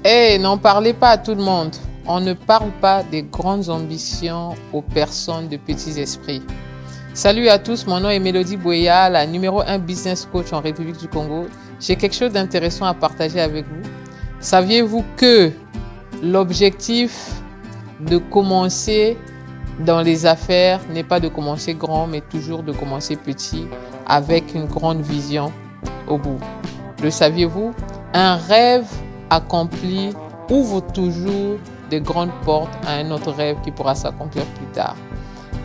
N'en parlez pas à tout le monde. On ne parle pas des grandes ambitions aux personnes de petits esprits. Salut à tous, mon nom est Mélodie Bouéa, la numéro 1 business coach en République du Congo. J'ai quelque chose d'intéressant à partager avec vous. Saviez-vous que l'objectif de commencer dans les affaires n'est pas de commencer grand, mais toujours de commencer petit avec une grande vision au bout? Le saviez-vous? Un rêve accompli ouvre toujours des grandes portes à un autre rêve qui pourra s'accomplir plus tard.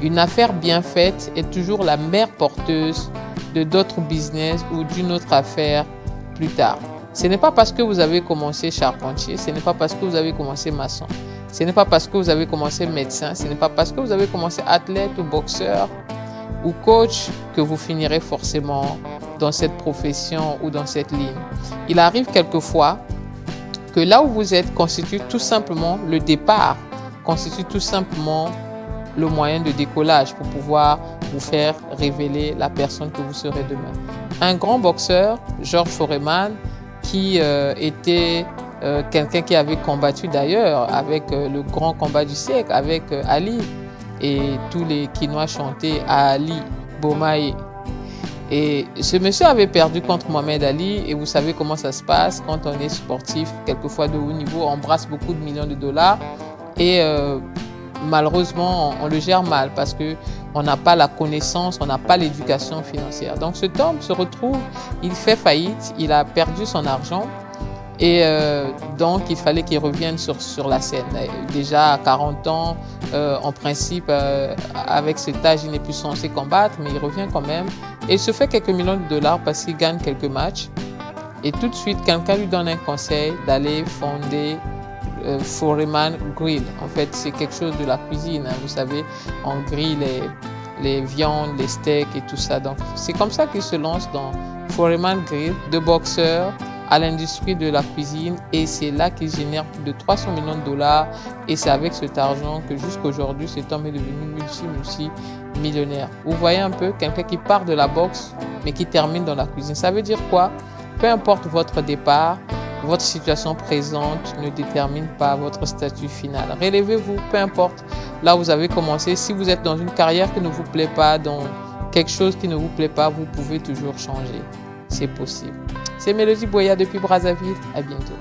Une affaire bien faite est toujours la mère porteuse de d'autres business ou d'une autre affaire plus tard. Ce n'est pas parce que vous avez commencé charpentier, ce n'est pas parce que vous avez commencé maçon, ce n'est pas parce que vous avez commencé médecin, ce n'est pas parce que vous avez commencé athlète ou boxeur ou coach que vous finirez forcément dans cette profession ou dans cette ligne. Il arrive quelquefois que là où vous êtes constitue tout simplement le départ, constitue tout simplement le moyen de décollage pour pouvoir vous faire révéler la personne que vous serez demain. Un grand boxeur, Georges Foreman, qui était quelqu'un qui avait combattu d'ailleurs avec le grand combat du siècle, avec Ali, et tous les Kinois chantaient à Ali, Bomaye. Et ce monsieur avait perdu contre Mohamed Ali, et vous savez comment ça se passe quand on est sportif, quelquefois de haut niveau, on brasse beaucoup de millions de dollars, et malheureusement, on le gère mal parce qu'on n'a pas la connaissance, on n'a pas l'éducation financière. Donc cet homme se retrouve, il fait faillite, il a perdu son argent et donc il fallait qu'il revienne sur la scène. Déjà à 40 ans, en principe, avec cet âge, il n'est plus censé combattre, mais il revient quand même. Et il se fait quelques millions de dollars parce qu'il gagne quelques matchs. Et tout de suite, quelqu'un lui donne un conseil d'aller fonder Foreman Grill. En fait, c'est quelque chose de la cuisine. Hein. Vous savez, on grille les viandes, les steaks et tout ça. Donc, c'est comme ça qu'il se lance dans Foreman Grill, de boxeur à l'industrie de la cuisine. Et c'est là qu'il génère plus de 300 millions de dollars. Et c'est avec cet argent que jusqu'à aujourd'hui, cet homme est devenu multi-millionnaire. Vous voyez un peu quelqu'un qui part de la boxe, mais qui termine dans la cuisine. Ça veut dire quoi? Peu importe votre départ, votre situation présente ne détermine pas votre statut final. Relevez-vous, peu importe là où vous avez commencé. Si vous êtes dans une carrière qui ne vous plaît pas, dans quelque chose qui ne vous plaît pas, vous pouvez toujours changer. C'est possible. C'est Mélodie Bouéa depuis Brazzaville. À bientôt.